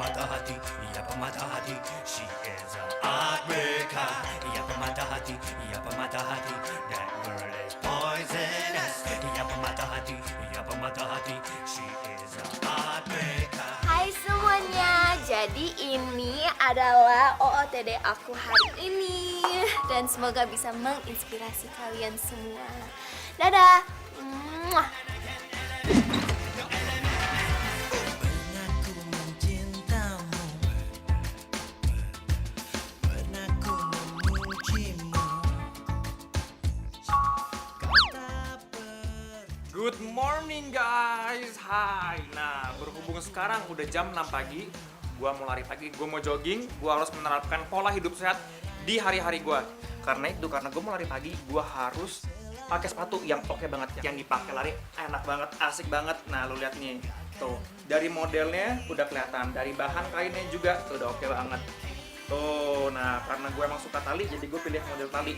pemata hati, ia pemata hati. She is a heartbreaker. Ia pemata hati, ia pemata hati. That girl is poisonous. Ia pemata hati, ia pemata hati. She is a heartbreaker. Hai semuanya, jadi ini adalah OOTD aku hari ini. Dan semoga bisa menginspirasi kalian semua. Dadah. Mwah. Good morning guys, hai. Nah, berhubung sekarang udah jam 6 pagi, gua mau lari pagi, gua mau jogging, gua harus menerapkan pola hidup sehat di hari-hari gua. Karena gua mau lari pagi, gua harus pakai sepatu yang oke banget, yang dipakai lari enak banget, asik banget. Nah, lu lihat nih, tuh dari modelnya udah kelihatan, dari bahan kainnya juga tuh udah oke banget. Tuh, nah karena gue emang suka tali, jadi gue pilih model tali.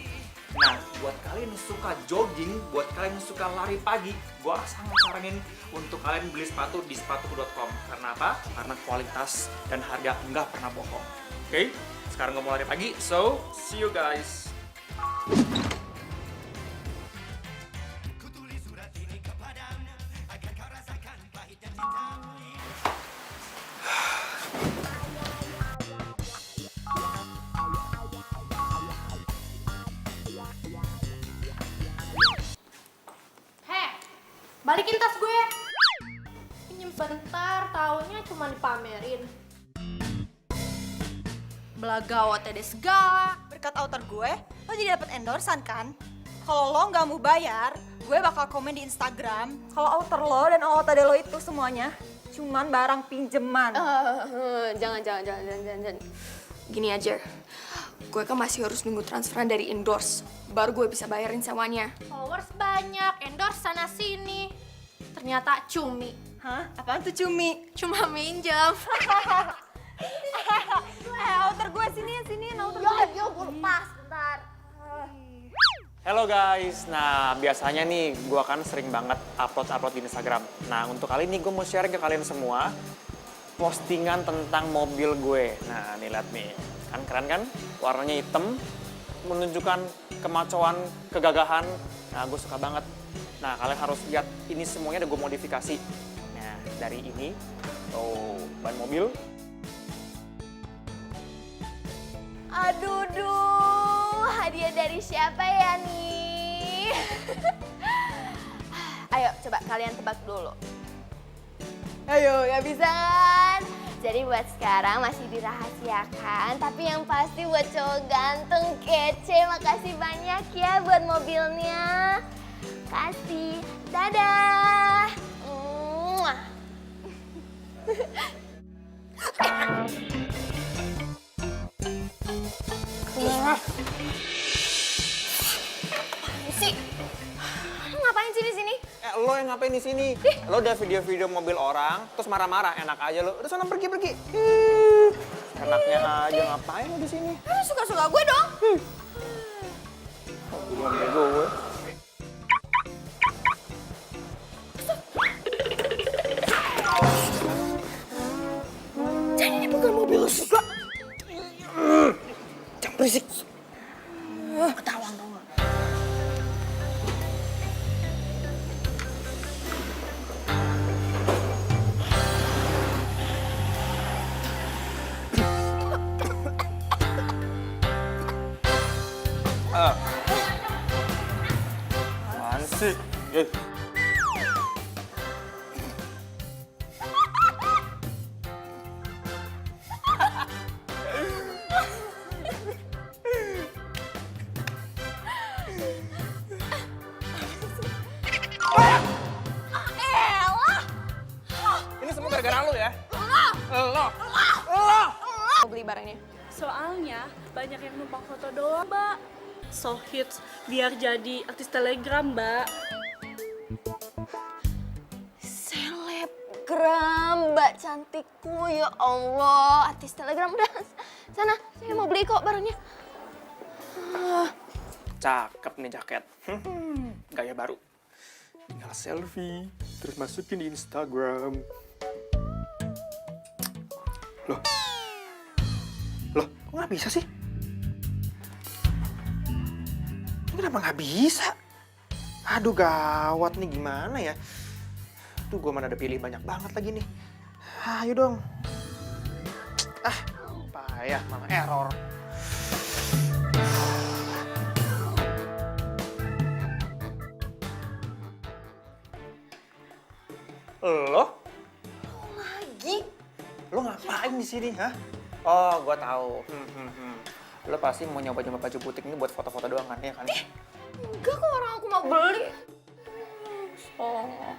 Nah, buat kalian yang suka jogging, buat kalian yang suka lari pagi, gue sangat saranin untuk kalian beli sepatu di sepatuku.com. Karena apa? Karena kualitas dan harga nggak pernah bohong. Oke? Sekarang gue mau lari pagi, so see you guys. Balikin tas gue. Pinjem bentar, taunya cuma dipamerin. Belaga OTD segala. Berkat outer gue, lo jadi dapat endorsan kan? Kalau lo nggak mau bayar, gue bakal komen di Instagram kalau outer lo dan OOTD lo itu semuanya cuman barang pinjeman. Jangan. Gini aja, gue kan masih harus nunggu transferan dari endorse, baru gue bisa bayarin semuanya. Followers banyak, endorse sana sini. Ternyata cumi. Hah? Apaan tuh cumi? Cuma minjem. Outer gue sini, outer gue. Yo, gue lepas, bentar. Hello guys, nah biasanya nih gue kan sering banget upload di Instagram. Nah untuk kali ini gue mau share ke kalian semua postingan tentang mobil gue. Nah nih lihat nih, kan keren kan? Warnanya hitam, menunjukkan kemacoan, kegagahan. Nah gue suka banget. Nah kalian harus lihat ini semuanya udah gue modifikasi. Nah dari ini, oh ban mobil. Aduh, hadiah dari siapa ya nih? Ayo, coba kalian tebak dulu. Ayo, ya bisa kan? Jadi buat sekarang masih dirahasiakan, tapi yang pasti buat cowok ganteng, kece, makasih banyak ya buat mobilnya. Kasih, dadah. Mwah. Sih, lu ngapain sih di sini? Lo yang ngapain di sini? Lo udah video-video mobil orang, terus marah-marah, enak aja lo. Udah sana pergi. Enaknya aja ngapain lo di sini? Lu suka-suka gue dong. Belum gue. Jadi ini bukan mobil lu juga. Jangan berisik. Ketawang dong. Apaan sih? Ini semua gara-gara lo ya? Lo. Mau beli barangnya? Soalnya banyak yang numpang foto doang, Mbak. So hits biar jadi artis telegram, Mbak. Selebgram, Mbak cantikku, ya Allah. Artis telegram, udah. Sana, saya mau beli kok barangnya. Cakep nih jaket. Gaya baru. Tinggal selfie, terus masukin di Instagram. Loh, kok nggak bisa sih? Ini kenapa nggak bisa? Aduh gawat nih, gimana ya? Tuh gue mana ada pilih banyak banget lagi nih. Ayo dong. Payah, malah error. Lo? Lagi? Lo ngapain di sini, hah? Oh, gue tahu. Lo pasti mau nyoba-nyoba baju butik ini buat foto-foto doang kan, ya kan? Enggak kok, orang aku mau beli. Oh.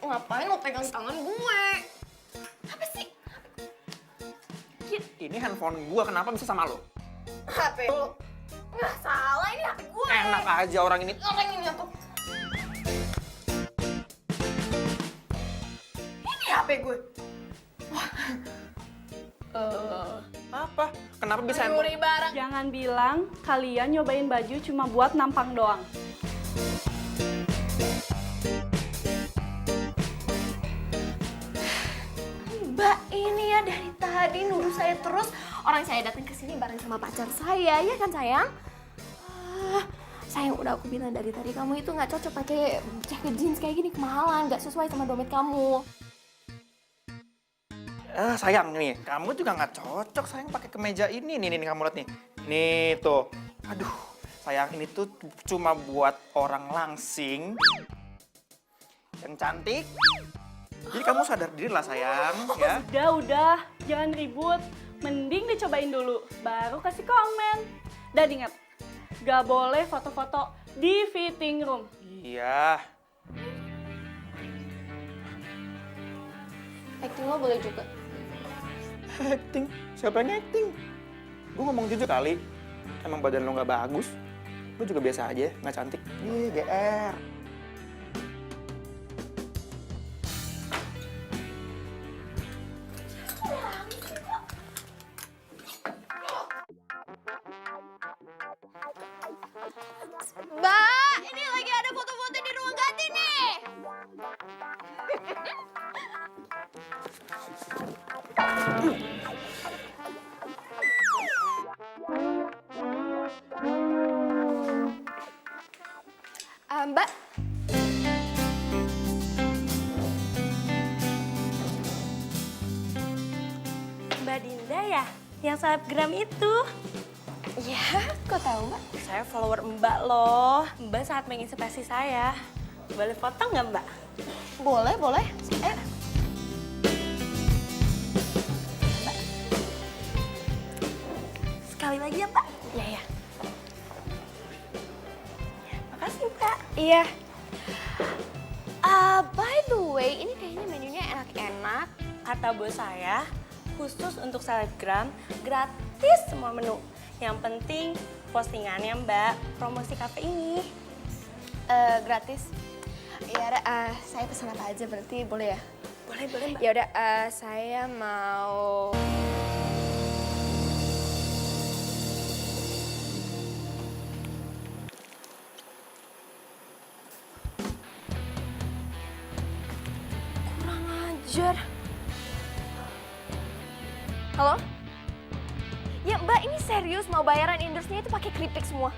Ngapain lo pegang tangan gue? Apa sih? Ini handphone gue, kenapa bisa sama lo? HP lo? Nggak salah, ini HP gue. Enak aja orang ini. Orang ini aku. Ini HP gue. Apa? Kenapa bisa handphone? Curi barang. Jangan bilang kalian nyobain baju cuma buat nampang doang. Mbak ini ya dari tadi nuduh saya terus. Orang saya datang ke sini bareng sama pacar saya, ya kan sayang? Sayang, udah aku bilang dari tadi kamu itu nggak cocok pakai jaket jeans kayak gini, kemahalan, nggak sesuai sama dompet kamu. Sayang nih, kamu juga nggak cocok sayang pakai kemeja ini. Nih kamu lihat nih. Nih tuh. Aduh, sayang ini tuh cuma buat orang langsing yang cantik. Jadi kamu sadar diri lah sayang, ya. Udah, jangan ribut. Mending dicobain dulu, baru kasih komen. Dan ingat, gak boleh foto-foto di fitting room. Iya. Acting lo boleh juga. Acting? Siapa yang acting? Gue ngomong jujur kali. Emang badan lo nggak bagus. Lo juga biasa aja, nggak cantik. Ih, GR. Mbak, ini lagi ada foto-foto di ruang ganti nih. Mbak. Mbak Dinda ya? Yang selebgram itu? Iya, kok tahu Mbak? Saya follower Mbak loh. Mbak sangat menginspirasi saya. Boleh foto nggak Mbak? Boleh, boleh. Sekali lagi ya Mbak? Iya, ya. Makasih Mbak. Iya. By the way, ini kayaknya menunya enak-enak. Kata bos saya, khusus untuk selebgram, gratis semua menu. Yang penting postingannya Mbak, promosi kafe ini. Gratis. Ya udah, saya pesan apa aja berarti boleh ya? Boleh Mbak. Ya udah, saya mau kurang ajar. Halo? Ya Mbak, ini serius mau bayaran endorse-nya itu pakai keripik semua.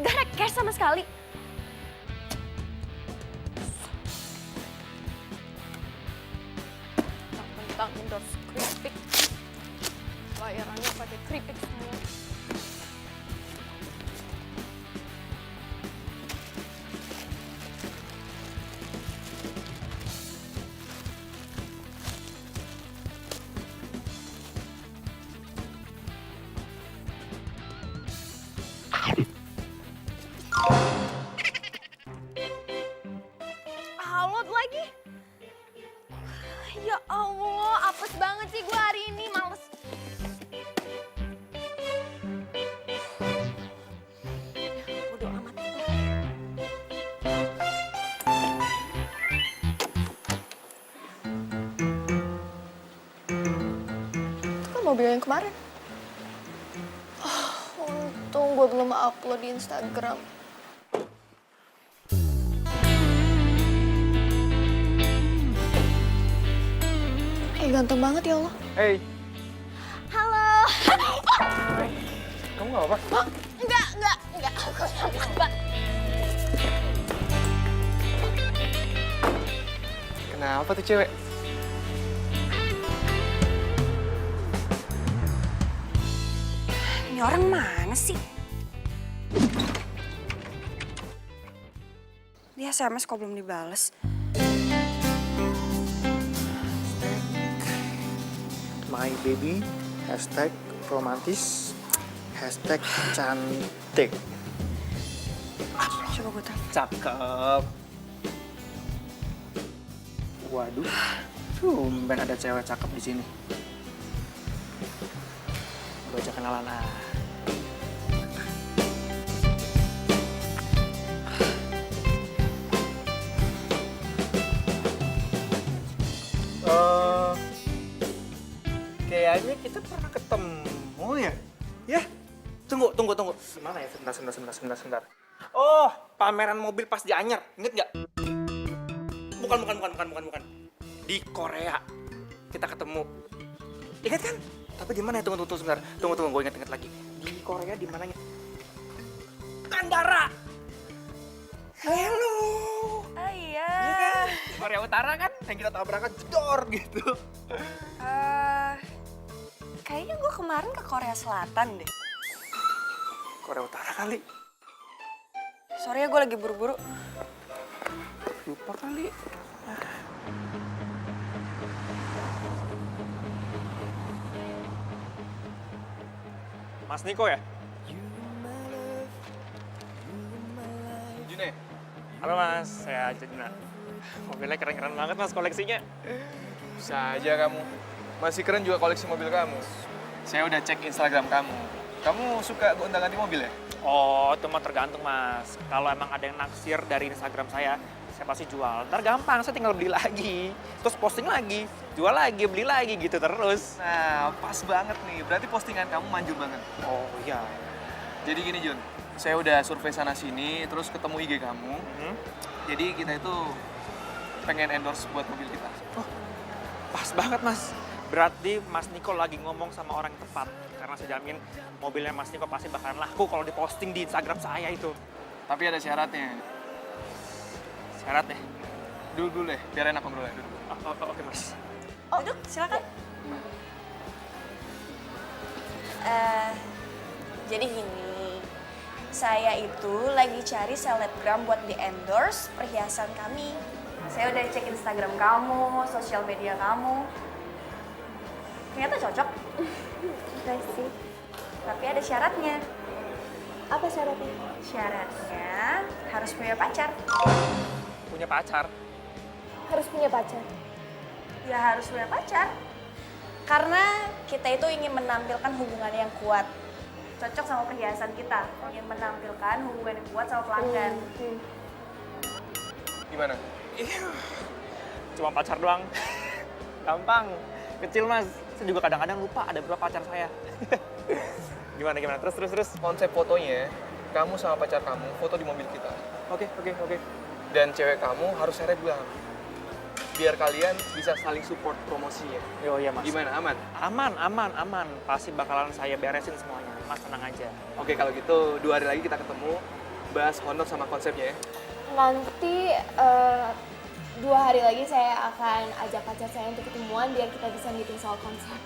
Gak ada cash sama sekali. Tentang endorse keripik. Bayarannya pakai keripik semua. Alot lagi. Ya Allah, apes banget sih gue hari ini, males. Bodo amat. Itu kan mobil yang kemarin. Untung gue belum upload di Instagram. ganteng banget ya Allah. Hey, Halo. kamu gak apa-apa? Oh, enggak. Aku nggak apa. Kenapa tuh cewek? Ini orang mana sih? Dia SMS kok belum dibales. My baby, hashtag romantis, hashtag cantik. Coba gue telepon. Cakep. Waduh, tumben ada cewek cakep di sini. Gue ajak kenalan ah. Kayaknya kita pernah ketemu ya? Ya? Tunggu. Gimana ya? Sebentar. Oh, pameran mobil pas di Anyer. Ingat nggak? Bukan. Di Korea. Kita ketemu. Ingat kan? Tapi di mana ya? Tunggu sebentar. Tunggu. Gue ingat lagi. Di Korea di mananya? Bandara. Hello. Ah iya. Iya kan? Korea Utara kan? Yang kita tabrakan jedor gitu. Kayaknya gue kemarin ke Korea Selatan deh. Korea Utara kali. Sorry ya, gue lagi buru-buru. Lupa kali. Mas Niko ya? June. Halo Mas, saya Juna. Mobilnya keren-keren banget Mas koleksinya. Bisa aja kamu. Masih keren juga koleksi mobil kamu. Saya udah cek Instagram kamu. Kamu suka gonta-ganti mobil ya? Oh, itu mah tergantung Mas. Kalau emang ada yang naksir dari Instagram saya pasti jual. Ntar gampang, saya tinggal beli lagi. Terus posting lagi, jual lagi, beli lagi gitu terus. Nah, pas banget nih. Berarti postingan kamu manjur banget. Oh iya. Jadi gini Jun, saya udah survei sana-sini, terus ketemu IG kamu. Jadi kita itu pengen endorse buat mobil kita. Pas banget Mas. Berarti Mas Niko lagi ngomong sama orang yang tepat. Karena saya jamin mobilnya Mas Niko pasti bakalan laku kalau diposting di Instagram saya itu. Tapi ada syaratnya. Syaratnya. Duduk deh, biar enak ngobrolnya. Duduk. Oke Mas. Duduk, silakan. Jadi gini, saya itu lagi cari selebgram buat di-endorse perhiasan kami. Saya udah cek Instagram kamu, sosial media kamu. Ternyata cocok. Kasih. Tapi ada syaratnya. Apa syaratnya? Syaratnya harus punya pacar. Punya pacar. Harus punya pacar. Ya harus punya pacar. Karena kita itu ingin menampilkan hubungan yang kuat. Cocok sama perhiasan kita. Ingin menampilkan hubungan yang kuat sama pelanggan. Gimana? Cuma pacar doang. Gampang. Kecil Mas. Saya juga kadang-kadang lupa ada berapa pacar saya. Gimana? Terus. Konsep fotonya, kamu sama pacar kamu foto di mobil kita. Oke. Dan cewek kamu harus selebgram. Biar kalian bisa saling support promosinya. Yo iya Mas. Gimana, aman? Aman. Pasti bakalan saya beresin semuanya. Mas tenang aja. Oke, kalau gitu 2 hari lagi kita ketemu, bahas honor sama konsepnya ya. Nanti 2 hari lagi saya akan ajak pacar saya untuk ketemuan biar kita bisa meeting soal konsep.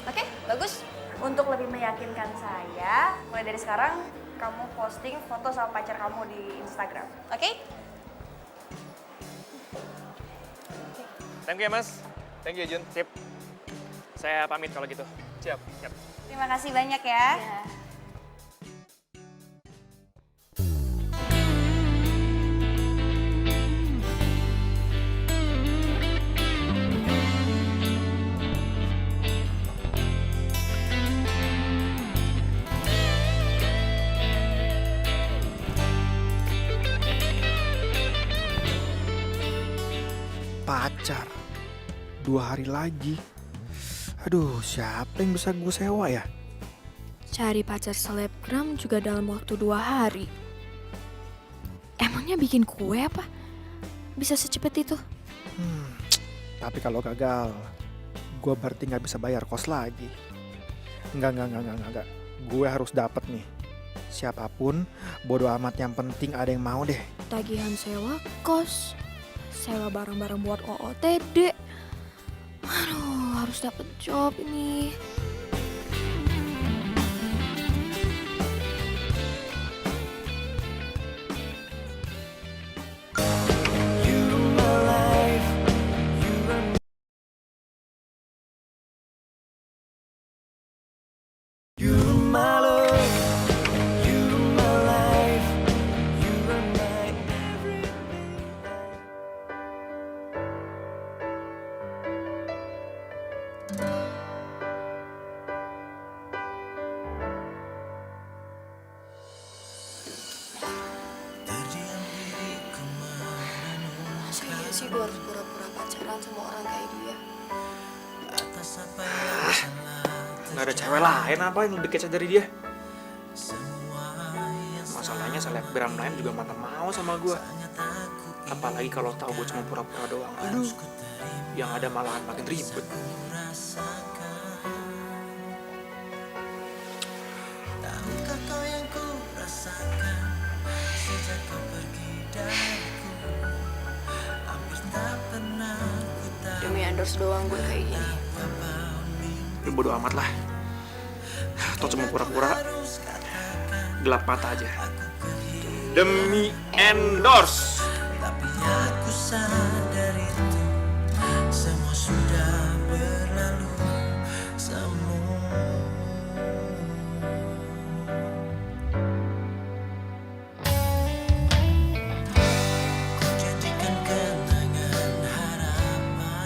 Oke, bagus. Untuk lebih meyakinkan saya, mulai dari sekarang kamu posting foto sama pacar kamu di Instagram. Oke? Thank you ya Mas. Thank you, Jun. Sip. Saya pamit kalau gitu. Siap. Terima kasih banyak ya. Pacar 2 hari lagi. Aduh, siapa yang bisa gue sewa ya? Cari pacar selebgram juga dalam waktu 2 hari. Emangnya bikin kue apa? Bisa secepat itu? Tapi kalau gagal, gue berarti nggak bisa bayar kos lagi. Enggak. Gue harus dapet nih. Siapapun, bodo amat, yang penting ada yang mau deh. Tagihan sewa kos, sewa barang-barang buat OOTD. Aduh, harus dapet job ini. Masa iya sih gue harus pura-pura pacaran sama orang kayak dia? Nggak ada cewek lain apa yang lebih kece dari dia? Masalahnya selebgram lain juga mana mau sama gue. Apalagi kalau tahu gue cuma pura-pura doang. Aduh, yang ada malahan makin ribet. Demi endorse doang gue kayak gini. Lu bodo amat lah. Atau cuma pura-pura. Gelap mata aja. Demi endorse. Tapi aku sadar itu semua sudah berlalu.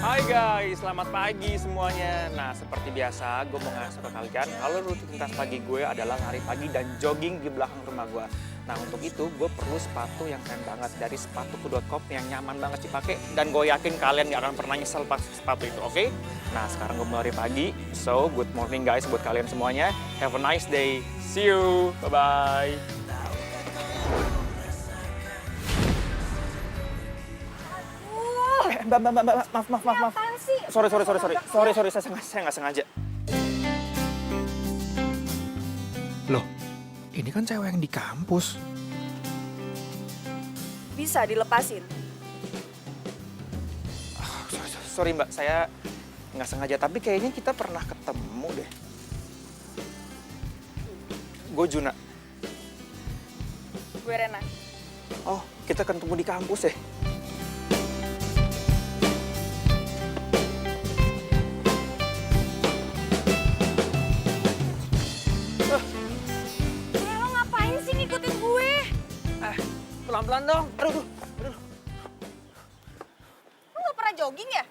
Hai guys, selamat pagi semuanya. Nah, seperti biasa, gue mau ngasih ke kalian kalau rutinitas pagi gue adalah lari pagi dan jogging di belakang rumah gue. Nah, untuk itu gue perlu sepatu yang keren banget dari sepatuku.com yang nyaman banget dipakai, dan gue yakin kalian gak akan pernah nyesel pakai sepatu itu, oke? Nah, sekarang gue mau lari pagi. So, good morning guys buat kalian semuanya. Have a nice day. See you. Bye-bye. Mbak, maaf. Sorry, saya nggak sengaja. Loh, ini kan cewek yang di kampus. Bisa dilepasin. Sorry mbak, saya nggak sengaja. Tapi kayaknya kita pernah ketemu deh. Gue Juna. Gue Rena. Oh, kita ketemu di kampus ya? Lo ngapain sih ngikutin gue? Pelan-pelan dong. Aduh. Lo gak pernah jogging ya?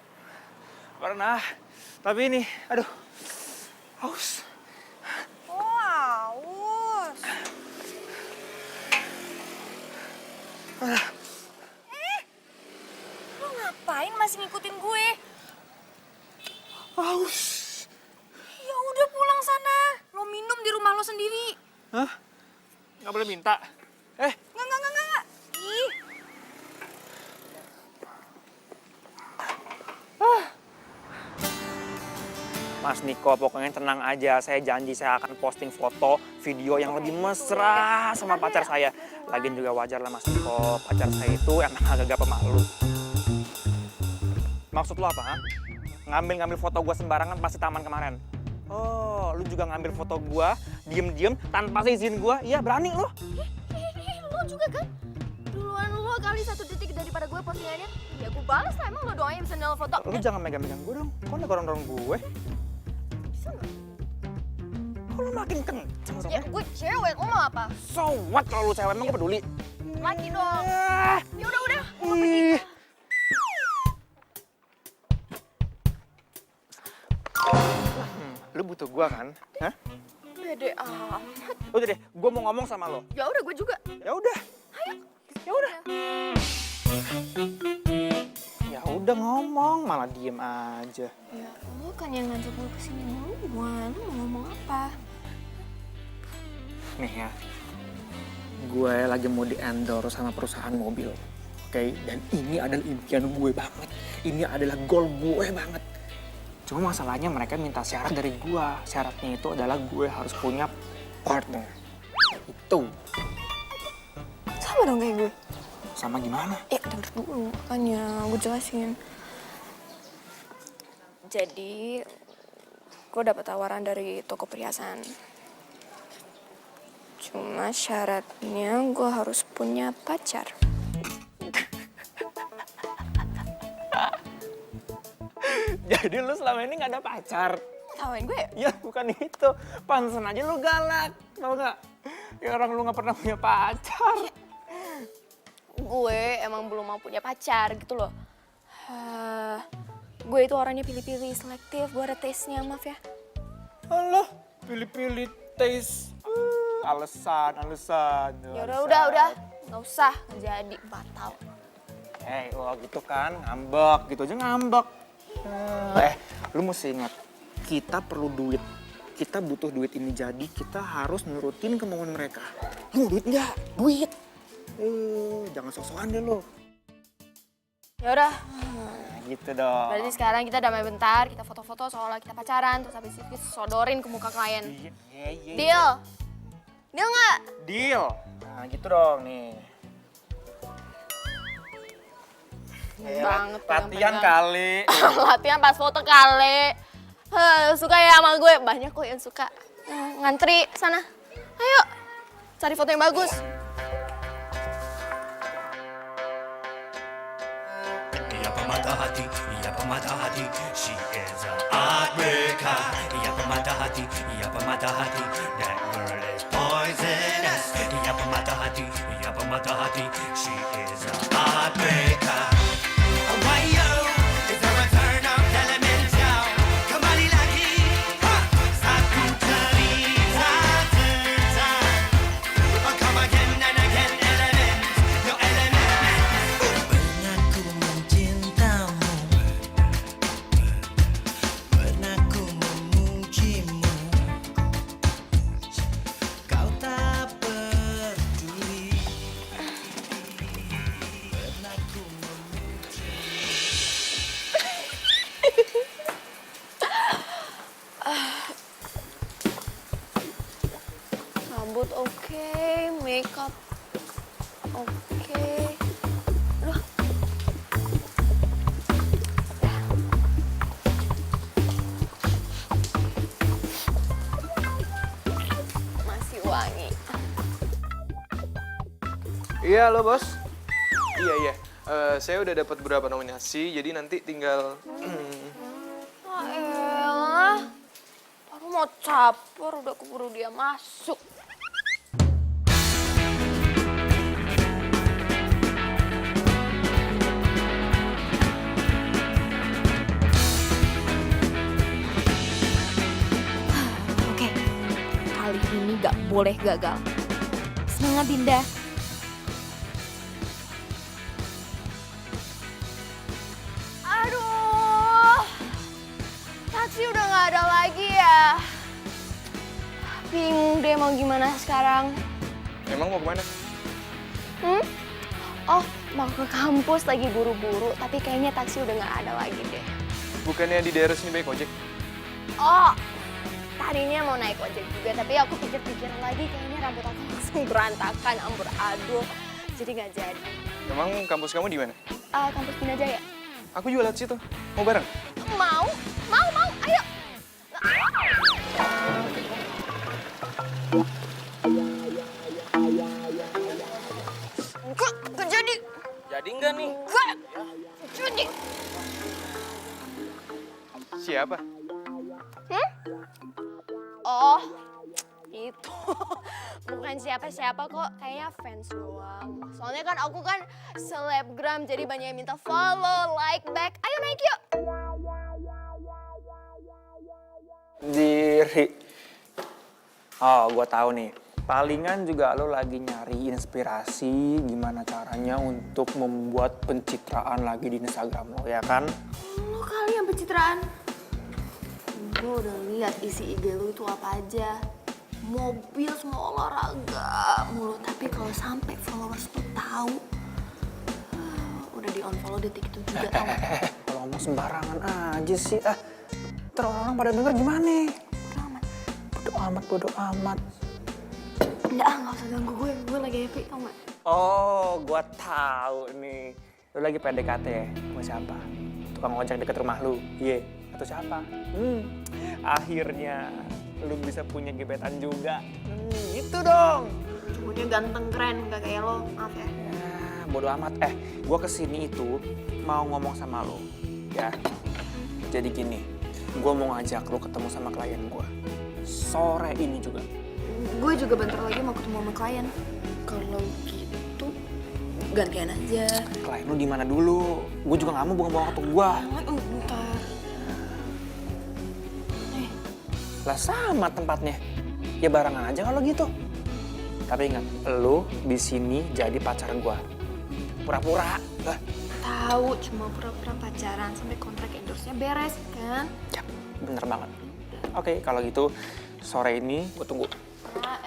Pernah. Tapi ini, aduh. Haus. Oh, haus. Lo ngapain masih ngikutin gue? Haus. Ya udah pulang sana. Lo minum di rumah lo sendiri. Hah? Nggak boleh minta? Enggak. Ih. Mas Niko, pokoknya tenang aja. Saya janji saya akan posting foto, video yang lebih mesra sama pacar saya. Lagian juga wajar lah Mas Niko, pacar saya itu emang agak pemalu. Maksud lo apa, ha? Ngambil foto gua sembarangan pas di taman kemarin. Oh, lu juga ngambil foto gua, diem-diem, tanpa izin gua? Iya, berani lo? Lo juga kan? Duluan lo kali 1 detik daripada gue postingannya. Ya gue balas lah, emang lo doang yang bisa nol foto. Lu jangan megang-megang gue dong. Kok dorong-dorong gue? Bisa nggak? Kok lu makin kenceng Ya dorongnya? gue cewek, lo mau apa? So what kalau lu cewek, emang gue peduli? Laki dong. Ah, Ya udah, lo pergi. ih. Lu butuh gua kan? Hah? Pede amat. Udah deh, gua mau ngomong sama lo. Ya udah, gue juga. Ya udah. Ya udah. Ya udah ngomong, malah diem aja. Ya, lo kan yang ngajak gue kesini duluan. Lo mau ngomong apa? Nih ya, gue lagi mau di-endorse sama perusahaan mobil. Oke, dan ini adalah impian gue banget. Ini adalah goal gue banget. Cuma masalahnya mereka minta syarat dari gue. Syaratnya itu adalah gue harus punya partner. Itu. Sama dong kayak gue. Sama gimana? Ya denger dulu, makanya gue jelasin. Jadi, gue dapet tawaran dari toko perhiasan. Cuma syaratnya gue harus punya pacar. Jadi lu selama ini gak ada pacar? Tawain gue ya? Ya bukan itu. Pantesan aja lu galak. Tau gak? Ya orang lu gak pernah punya pacar. Gue emang belum mau punya pacar gitu loh. Gue itu orangnya pilih-pilih, selektif. Gue ada taste-nya, maaf ya. Alah, pilih-pilih taste. Alasan. Ya udah. Nggak usah, nggak jadi, batal. Lo gitu kan, ngambek. Gitu aja ngambek. Lu mesti ingat, kita perlu duit. Kita butuh duit ini jadi kita harus nurutin kemauan mereka. Lu duit nggak? Duit. Jangan sok-sokan deh lo. Ya udah. Gitu dong. Berarti sekarang kita damai bentar, kita foto-foto soalnya kita pacaran, terus habis itu kita sodorin ke muka klien. Iya. Deal? Deal nggak? Deal. Nah gitu dong nih. Banget Latihan pegang-pegang. kali. Latihan pas foto kali. Suka ya sama gue? Banyak kok yang suka. Ngantri sana. Ayo, cari foto yang bagus. Ia pemata hati, ia pemata hati. She is a heartbreaker. Ia pemata hati, ia pemata hati. That girl is poisonous. Ia pemata hati, ia pemata hati. She is a heartbreaker. Oh, why yo? Is there a turn up elemental? Kembali lagi, satu cerita tentang. Oh, come again and again, elements, no elements. Pernah ku mencintamu, pernah ku memujimu, kau tak peduli. Pernah ku Rambut oke, makeup oke. Aduh. Masih wangi. Iya, lo bos. Iya. Saya udah dapat beberapa nominasi, jadi nanti tinggal... Oh elah. Baru mau caper, udah keburu dia masuk. Oke, kali ini gak boleh gagal. Semangat Dinda. Aduh, taksi udah gak ada lagi ya. Bingung deh mau gimana sekarang. Emang mau kemana? Oh, mau ke kampus lagi buru-buru, tapi kayaknya taksi udah gak ada lagi deh. Bukannya di daerah sini baik ojek? Oh, tadinya mau naik ojek juga, tapi aku pikir-pikir lagi kayaknya rambut aku langsung berantakan, amburadul, jadi gak jadi. Emang kampus kamu di mana? Kampus Bina Jaya. Aku juga lewat situ. Mau bareng? Mau, ayo. Enggak jadi. Jadi enggak nih? Enggak jadi. Siapa? Oh, itu bukan siapa-siapa kok, kayaknya fans doang. Soalnya kan aku kan selebgram, jadi banyak yang minta follow, like back. Ayo naik yuk. Diri. Oh, gue tahu nih. Palingan juga lo lagi nyari inspirasi gimana caranya untuk membuat pencitraan lagi di Instagram lo, ya kan? Lo kali yang pencitraan. Gue udah lihat isi IG lo itu apa aja. Mobil, semua olahraga mulu. Tapi kalau sampai followers lo tahu, udah di unfollow detik itu juga tau. Kalau ngomong sembarangan aja sih. ntar orang-orang pada denger gimana? Bodo amat. Bodo amat. Nggak, nggak usah ganggu gue lagi happy, tau nggak? Oh, gua tahu nih. Lu lagi PDKT ya? Sama siapa? Tukang ojek deket rumah lu? Iya. Atau siapa? Akhirnya lu bisa punya gebetan juga. Gitu dong. Cowoknya ganteng keren, nggak kayak lo, maaf ya. Ya, bodo amat. Gua kesini itu mau ngomong sama lu. Ya. Jadi gini, gua mau ngajak lu ketemu sama klien gua. Sore ini juga. Gue juga bentar lagi mau ketemu sama klien. Kalau gitu, gantian aja. Klien lu di mana dulu? Gue juga nggak mau buang-buang waktu gua. Bentar. Lah sama tempatnya. Ya barengan aja kalau gitu. Tapi ingat, lu di sini jadi pacar gua. Pura-pura. Tahu, cuma pura-pura pacaran sampai kontrak endorse-nya beres, kan? Ya, bener banget. Oke, kalau gitu sore ini gue tunggu. Ya.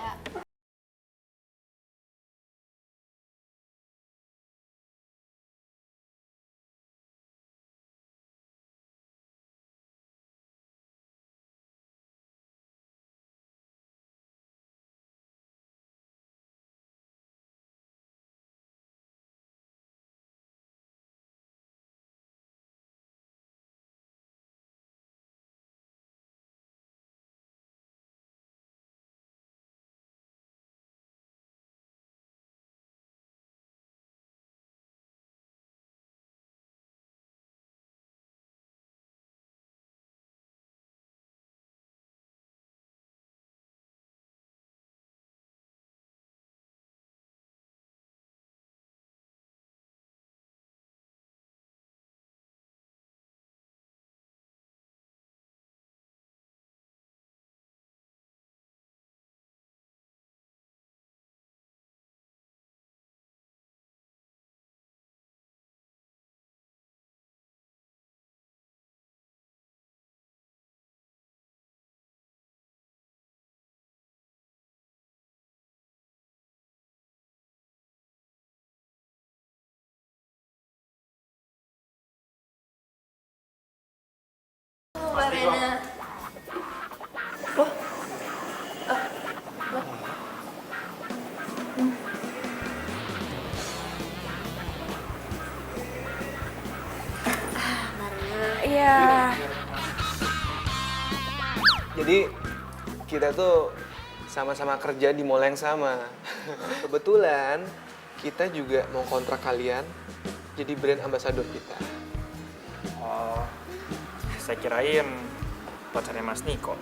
Mbak Rena. Iya. Jadi kita tuh sama-sama kerja di mall yang sama. Kebetulan kita juga mau kontrak kalian jadi brand ambassador kita. Oh, saya kirain pacarnya Mas Niko.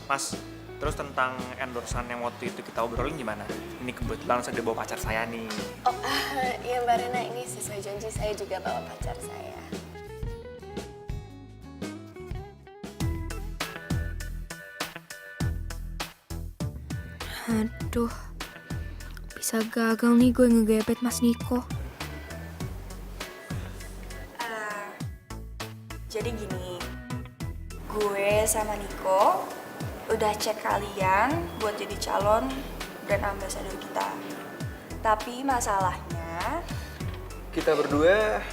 Mas, terus tentang endorsan yang waktu itu kita obrolin gimana? Ini kebetulan saya bawa pacar saya nih. Oh, iya Mbak Rena, ini sesuai janji saya juga bawa pacar saya. Aduh, bisa gagal nih gue ngegebet Mas Niko. Jadi gini, gue sama Niko udah cek kalian buat jadi calon brand ambassador kita. Tapi masalahnya, Kita berdua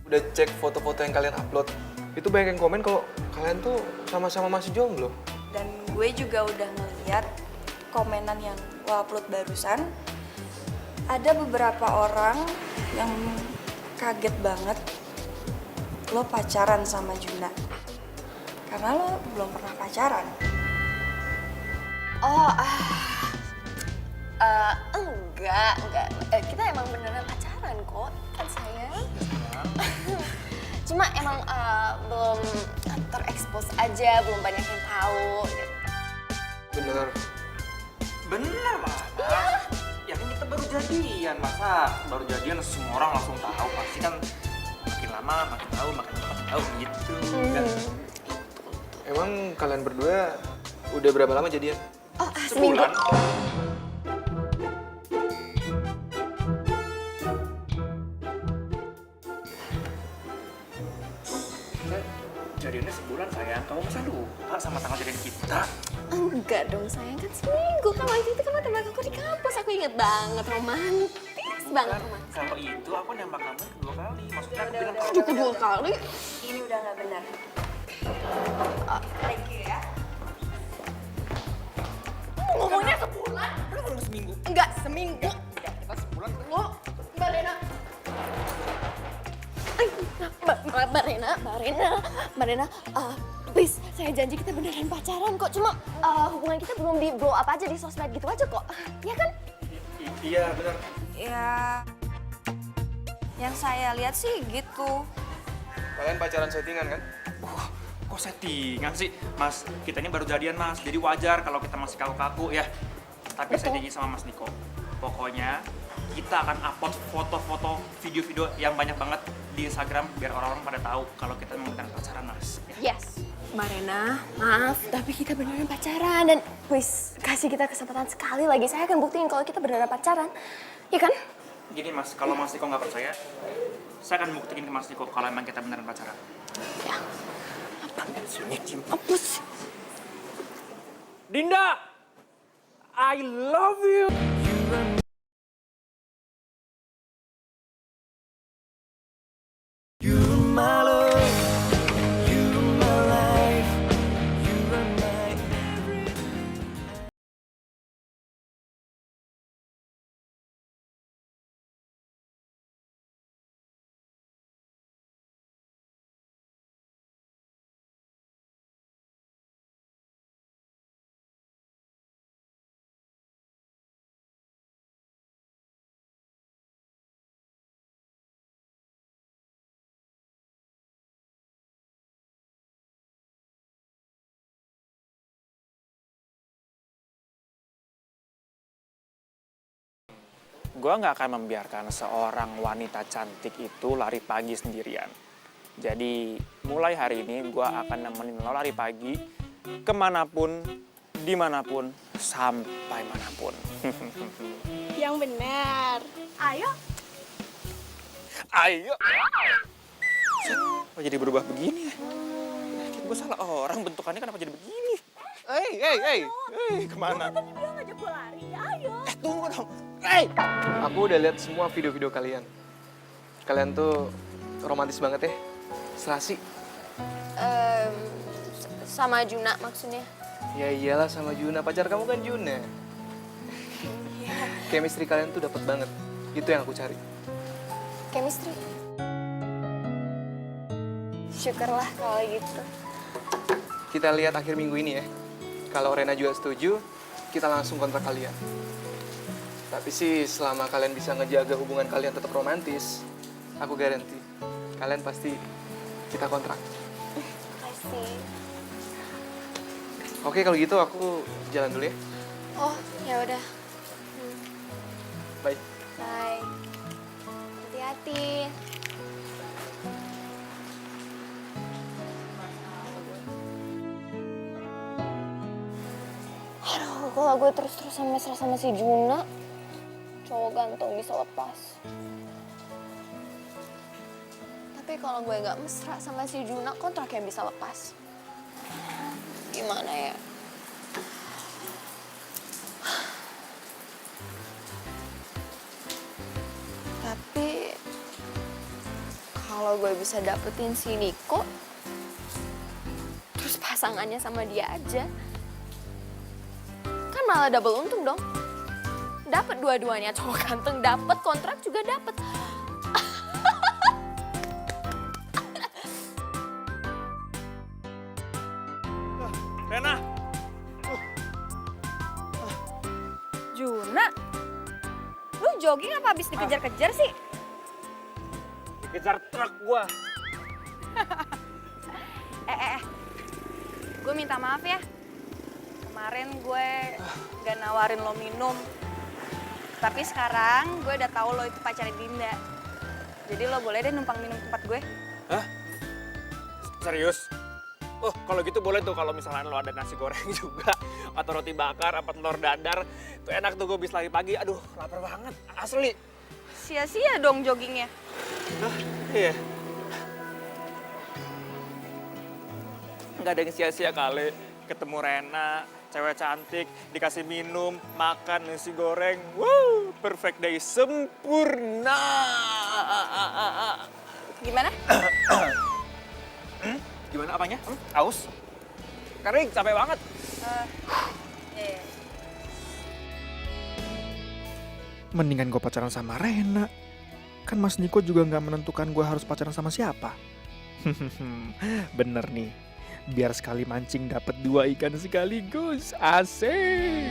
udah cek foto-foto yang kalian upload. Itu banyak yang komen kalau kalian tuh sama-sama masih jomblo. dan gue juga udah ngeliat komenan yang lo upload barusan. Ada beberapa orang yang kaget banget lo pacaran sama Juna. Karena lo belum pernah pacaran. Oh, enggak. Kita emang beneran pacaran kok, kan sayang. Cuma emang belum terekspos aja, belum banyak yang tahu. Gitu. Bener. Bener, Mas. Ya kan kita baru jadian, masa baru jadian semua orang langsung tahu. Pasti kan makin lama makin tahu gitu. Kan? Emang kalian berdua udah berapa lama jadian? Oh, seminggu. Sebulan. Jadiannya sebulan sayang, kamu masa lupa sama tanggal jadian kita? Enggak dong sayang, kan seminggu. Kan waktu itu kan tembak aku di kampus, aku inget banget, romantis. banget romantis. Kalau itu aku nembak kamu kedua kali. Maksudnya aku bilang Aduh, kedua kali. Ini udah nggak benar. Thank you ya. Ngomongnya sebulan. seminggu. Enggak, seminggu. Kita sebulan. Lo, Mbak Rena. Mbak Rena, please, saya janji kita beneran pacaran kok. Cuma hubungan kita belum di blow up aja di sosmed gitu aja kok. Iya kan? Iya benar. Ya, yang saya lihat sih gitu. Kalian pacaran settingan kan? Kok settingan sih? Mas, kita ini baru jadian mas, jadi wajar kalau kita masih kaku-kaku ya. Tapi saya janji sama Mas Niko, pokoknya kita akan upload foto-foto, video-video yang banyak banget di Instagram biar orang-orang pada tahu kalau kita memang beneran pacaran mas. Yes. Mbak Rena, maaf, tapi kita beneran pacaran. Dan please, kasih kita kesempatan sekali lagi. Saya akan buktiin kalau kita beneran pacaran. Iya kan? Gini mas, kalau Mas Niko nggak percaya, saya akan buktiin ke Mas Niko kalau emang kita beneran pacaran. Ya. Apa sih? Dinda, I love you. Gue nggak akan membiarkan seorang wanita cantik itu lari pagi sendirian. Jadi mulai hari ini gue akan nemenin lo lari pagi kemanapun, dimanapun, sampai manapun. Yang benar. Ayo. Ayo. Kok jadi berubah begini ya? Gue salah orang, bentukannya kenapa jadi begini? Hei, kemana? Tadi bilang ngajak gue lari, ayo. Tunggu dong. Hei! Aku udah lihat semua video-video kalian. Kalian tuh romantis banget ya. Serasi. Sama Juna maksudnya. Ya iyalah sama Juna, pacar kamu kan Juna. Chemistry kalian tuh dapet banget. Itu yang aku cari. Chemistry. Syukurlah kalau gitu. Kita lihat akhir minggu ini ya. Kalau Rena juga setuju, kita langsung kontrak kalian. Tapi sih selama kalian bisa ngejaga hubungan kalian tetap romantis, aku garanti kalian pasti kita kontrak. Pasti. Oke kalau gitu aku jalan dulu ya. Oh, ya udah. Bye. Bye. Hati-hati. Aduh, kalau gue terus-terusan mesra sama si Juna, cowok ganteng bisa lepas. Tapi kalau gue gak mesra sama si Juna, kontraknya bisa lepas. Gimana ya? Tapi kalau gue bisa dapetin si Niko, terus pasangannya sama dia aja, kan malah double untung dong. Dapat dua-duanya, cowok ganteng dapat, kontrak juga dapat. Rena, Juna, lu jogging apa habis dikejar-kejar sih? kejar truk gua. Gue minta maaf ya. Kemarin gue gak nawarin lo minum. Tapi sekarang gue udah tahu lo itu pacarnya Dinda. Jadi lo boleh deh numpang minum tempat gue. Hah? Serius? Oh, kalau gitu boleh tuh kalau misalnya lo ada nasi goreng juga atau roti bakar apa telur dadar. Tuh enak tuh gue bis lari pagi. Aduh, lapar banget. Asli. Sia-sia dong joggingnya. Hah? Iya. Nggak ada yang sia-sia kali ketemu Rena, cewek cantik, dikasih minum, makan, nasi goreng. Wow, perfect day, sempurna. Gimana? Gimana apanya? Aus? Kering, capek banget. Mendingan gue pacaran sama Rena. Kan Mas Niko juga nggak menentukan gue harus pacaran sama siapa. Bener nih, biar sekali mancing dapat 2 ikan sekaligus. Asik.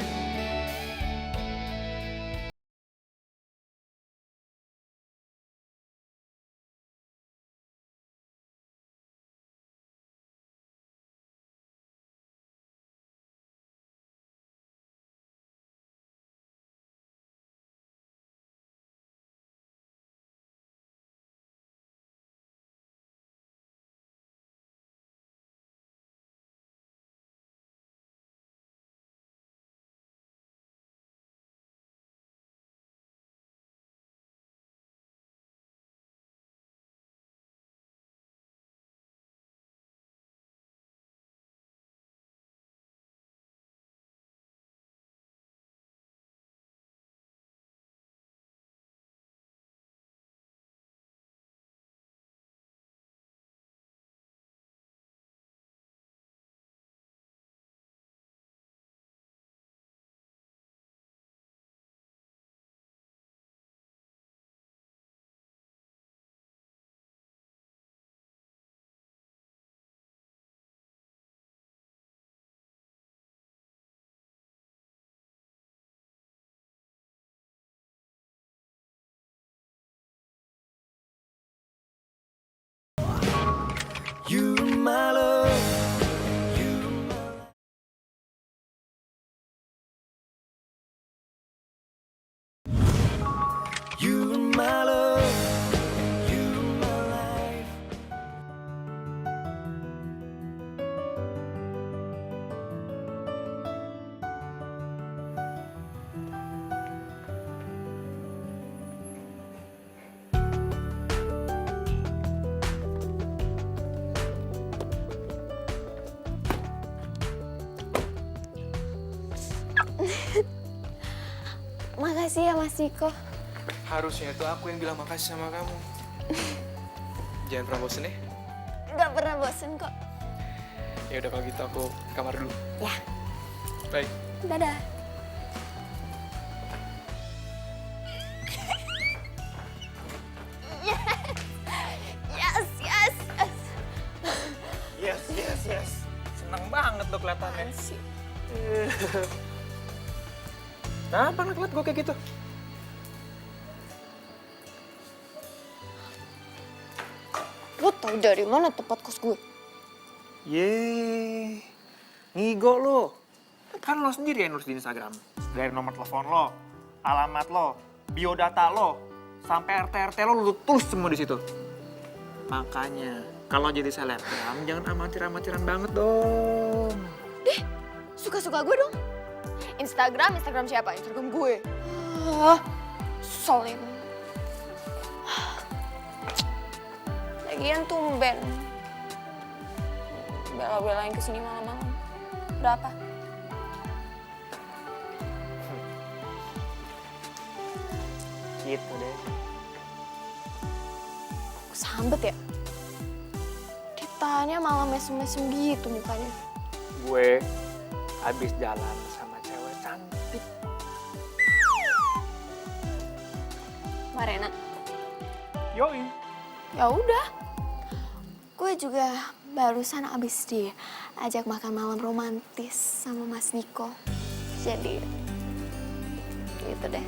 You my love. You my love. You my life. Makasih ya Mas Niko. Harusnya itu aku yang bilang makasih sama kamu. Jangan pernah bosen ya. Gak pernah bosen kok. Ya udah kalau gitu aku ke kamar dulu. Ya, Baik. dadah. Yes, yes, yes. Yes, yes, yes. Seneng banget lo kelihatannya. Kenapa ngeliat gue kayak gitu? Lo tau dari mana tempat kos gue? Yeay, ngigo lo. Kan lo sendiri yang nulis di Instagram. Dari nomor telepon lo, alamat lo, biodata lo, sampai RT-RT lo tulis semua di situ. Makanya, kalau jadi selebgram jangan amatir-amatiran banget dong. Suka-suka gue dong. Instagram siapa? Instagram gue. Soalnya. Lagian tumben. Bela-belain kesini malam-malam. Berapa? Gitu deh. Sambet ya? Ditanya malah mesem-mesem gitu mukanya. Gue habis jalan sama cewek cantik. Marena. Yoi. Ya udah. Gue juga barusan abis diajak makan malam romantis sama Mas Niko. Jadi gitu deh.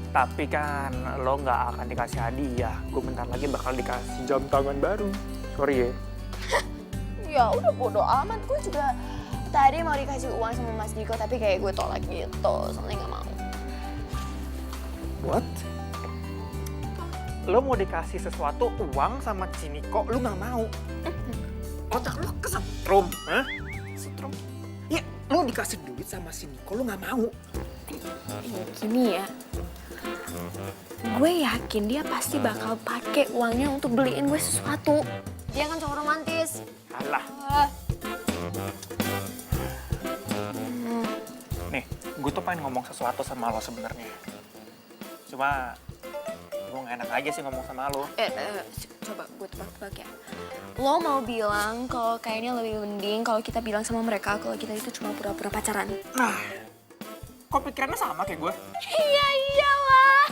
Tapi kan lo nggak akan dikasih hadiah. Gue bentar lagi bakal dikasih jam tangan baru. Sorry ya. Ya udah bodo amat, gue juga tadi mau dikasih uang sama Mas Niko tapi kayak gue tolak gitu, soalnya gak mau. What? Lo mau dikasih sesuatu uang sama si Niko, lo nggak mau? Otak lo kesetrum, hah? Setrum? Ya, lo dikasih duit sama si Niko, lo nggak mau? Gini ya, gue yakin dia pasti bakal pakai uangnya untuk beliin gue sesuatu. Dia kan cowok romantis. Alah, gue tuh pengen ngomong sesuatu sama lo sebenarnya. Cuma gue gak enak aja sih ngomong sama lo. Coba gue tebak-tebak ya. Lo mau bilang kalau kayaknya lebih mending kalau kita bilang sama mereka kalau kita itu cuma pura-pura pacaran. Nah, kok pikirannya sama kayak gue? Iya iyalah.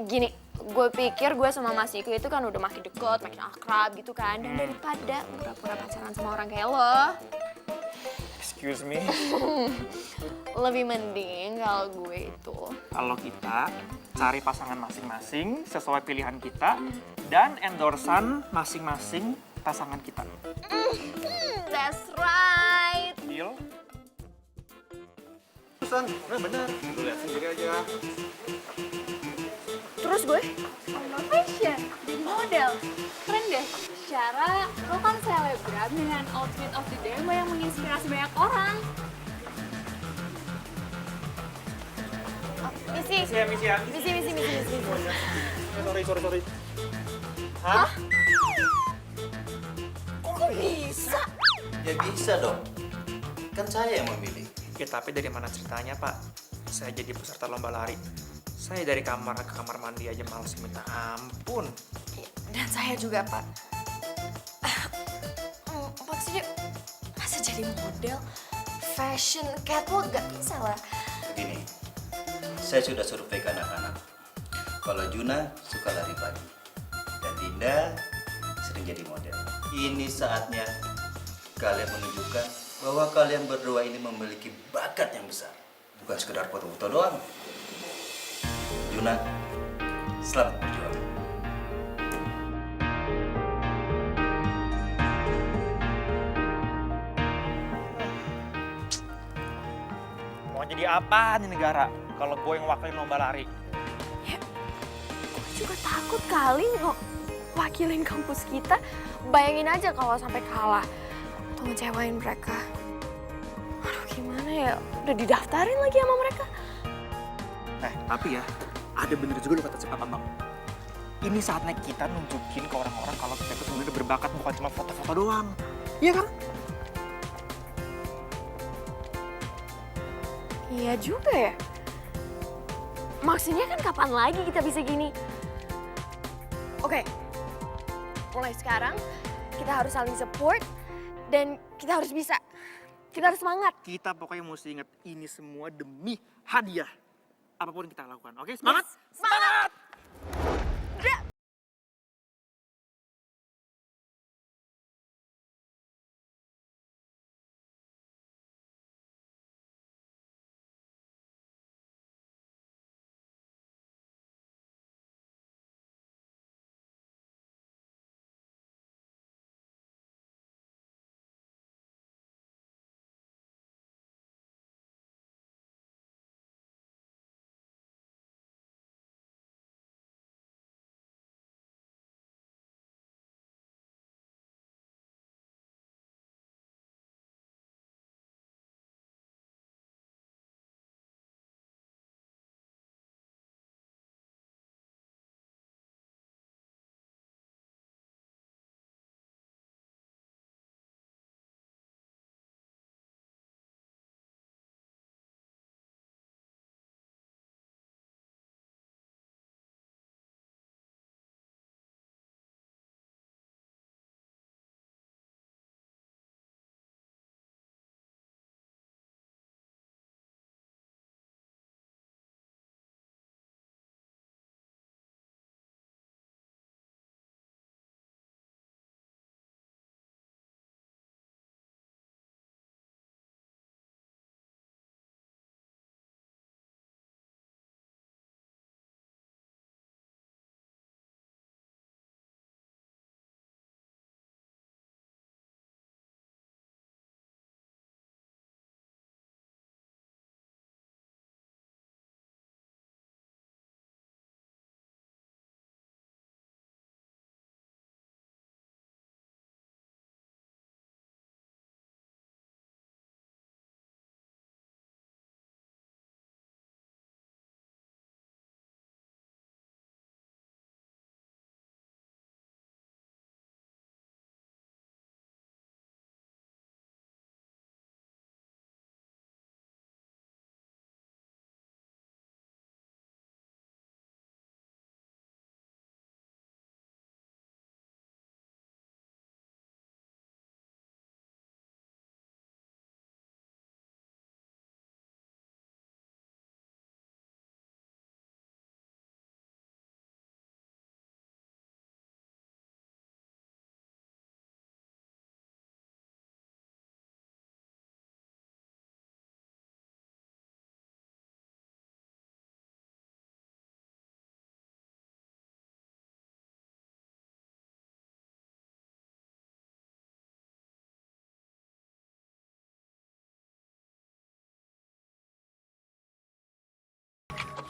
Gini, gue pikir gue sama Mas Iko itu kan udah makin deket, makin akrab gitu kan. Dan daripada pura-pura pacaran sama orang kayak lo, Excuse me. lebih mending kalau gue itu. Kalau kita cari pasangan masing-masing sesuai pilihan kita dan endorsan masing-masing pasangan kita. That's right. Deal? San, bener. Lu lihat sendiri aja. Terus gue? Fashion, jadi model. Keren deh. Secara lo kan selebgram dengan outfit of the day yang menginspirasi banyak orang. Misi. Sorry. Hah? Kok bisa? Ya bisa dong. Kan saya yang memilih. Ya tapi dari mana ceritanya, Pak? Saya jadi peserta lomba lari. Saya dari kamar ke kamar mandi aja males minta ampun. Dan saya juga, Pak. Maksudnya, masa jadi model? Fashion, catwalk gak bisa lah. Begini, saya sudah survei ke anak-anak. Kalau Juna suka lari pagi. Dan Dinda sering jadi model. Ini saatnya kalian menunjukkan bahwa kalian berdua ini memiliki bakat yang besar. Bukan sekedar foto-foto doang. Juna, selamat berjuang. Mau jadi apa nih negara kalau gue yang wakilin lomba lari? Gue juga takut kali wakilin kampus kita. Bayangin aja kalau sampai kalah atau ngecewain mereka. Aduh gimana ya, udah didaftarin lagi sama mereka. Tapi ya, ada bener juga lo kata si Papa Bang. Ini saatnya kita nunjukin ke orang-orang kalau kita itu sebenarnya berbakat, bukan cuma foto-foto doang. Iya kan? Iya juga ya. Maksudnya kan kapan lagi kita bisa gini? Oke, mulai sekarang kita harus saling support dan kita harus bisa. Kita harus semangat. Kita pokoknya mesti ingat ini semua demi hadiah. Apapun yang kita lakukan, oke? Semangat! Semangat!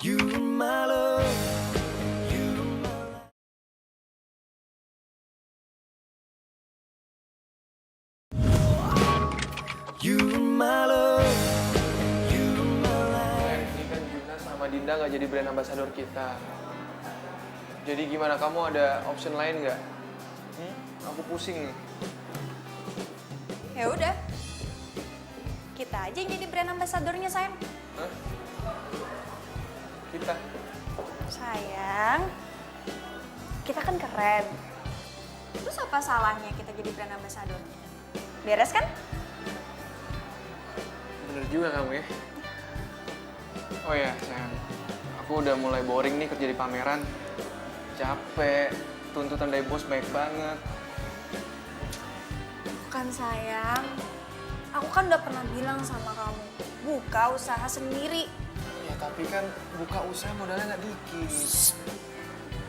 You my love, you my life. You my love, you my life. Ini kan Juna sama Dinda nggak jadi brand ambassador kita. Jadi gimana, kamu ada option lain nggak? Aku pusing nih. Ya udah, kita aja yang jadi brand ambassadornya, sayang. Hah? Kita? Sayang, kita kan keren. Terus apa salahnya kita jadi brand ambassador? Beres kan? Bener juga kamu ya. Oh ya, sayang. Aku udah mulai boring nih kerja di pameran. Capek, tuntutan dari bos baik banget. Bukan sayang, aku kan udah pernah bilang sama kamu, buka usaha sendiri. Ya tapi kan buka usaha modalnya nggak dikit.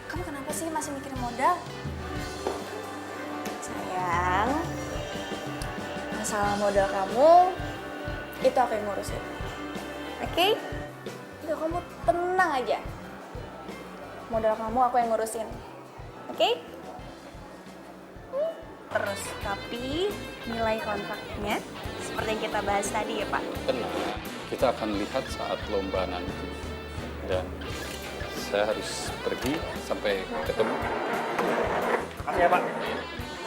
Kamu kenapa sih masih mikirin modal? Sayang, masalah modal kamu, itu aku yang ngurusin. Oke? Udah, kamu tenang aja. Modal kamu aku yang ngurusin. Oke? Terus, tapi nilai kontraknya seperti yang kita bahas tadi ya Pak. Tenang, kita akan lihat saat lomba nanti. Dan saya harus pergi sampai ketemu. Makasih ya, Pak.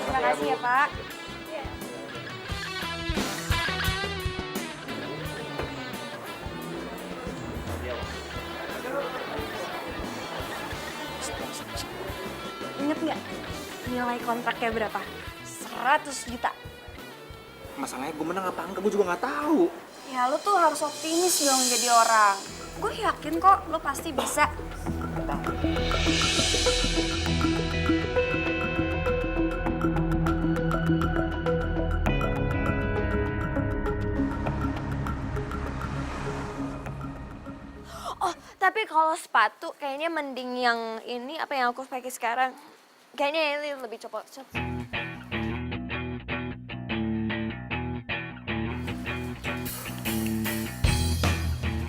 Terima kasih ya Pak. Ingat nggak nilai kontraknya berapa? 100 juta. Masalahnya gue menang apa enggak, gue juga nggak tahu. Ya lo tuh harus optimis dong jadi orang. Gue yakin kok lo pasti bisa. Oh, tapi kalau sepatu kayaknya mending yang ini apa yang aku pakai sekarang. Kayaknya ini lebih cepet.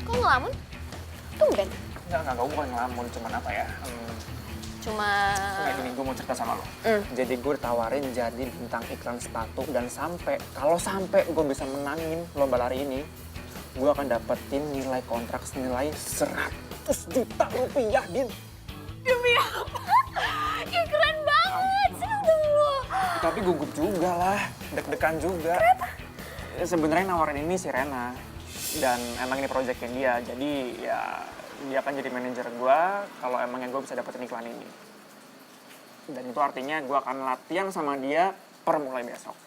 Kok ngelamun? Tumben. Enggak, gue bukan ngelamun, cuman apa ya. Cuma... Kayak gini, gue mau cerita sama lo. Jadi gue ditawarin jadi bintang iklan sepatu dan kalau sampai gue bisa menangin lomba lari ini, gue akan dapetin nilai kontrak senilai 100 juta rupiah, Din. Demi apa? Ya keren banget, seneng dong lo. Tapi gugup juga lah, deg-degan juga. Kenapa? Sebenarnya nawarin ini si Rena. Dan emang ini proyeknya dia, jadi ya dia akan jadi manajer gue kalau emangnya gue bisa dapetin iklan ini. Dan itu artinya gue akan latihan sama dia per mulai besok.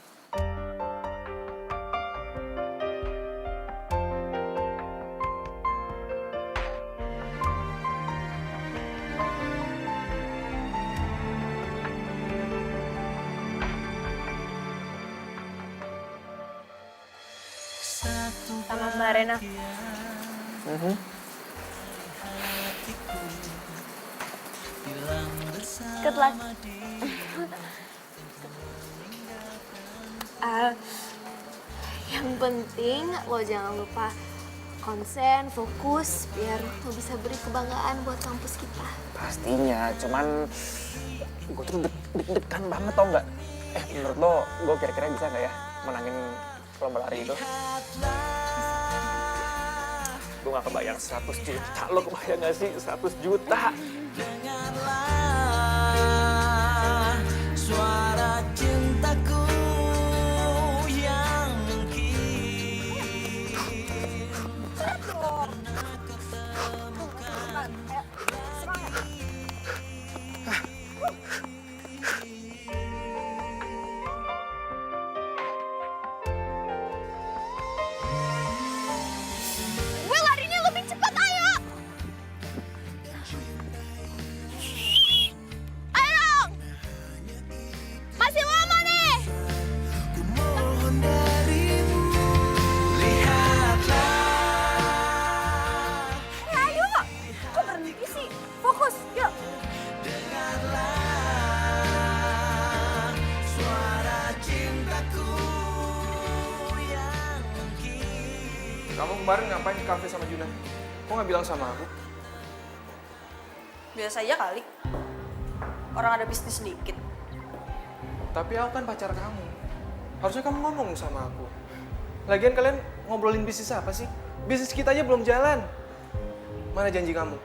Sama Mbak Rena. Good luck. Yang penting lo jangan lupa konsen, fokus, biar lo bisa beri kebanggaan buat kampus kita. Pastinya, cuman gue tuh deg-degan banget tau nggak? Menurut lo, gue kira-kira bisa nggak ya menangin lomba lari itu? Gue gak kebayang 100 juta, lo kebayang gak sih 100 juta? Dengarlah suara cintaku yang mungkin Gue larinya lebih cepat, ayo! Ayo dong! Masih lama nih! ku mohon darimu, lihatlah. Ayo, kok berhenti sih? Fokus, yuk. Dengarlah suara cintaku yang mungkin. Kamu kemarin ngapain di kafe sama Juna? Kok nggak bilang sama aku? Biasa aja kali. Orang ada bisnis sedikit. Tapi aku kan pacar kamu. Harusnya kamu ngomong sama aku. Lagian kalian ngobrolin bisnis apa sih? Bisnis kita aja belum jalan. Mana janji kamu?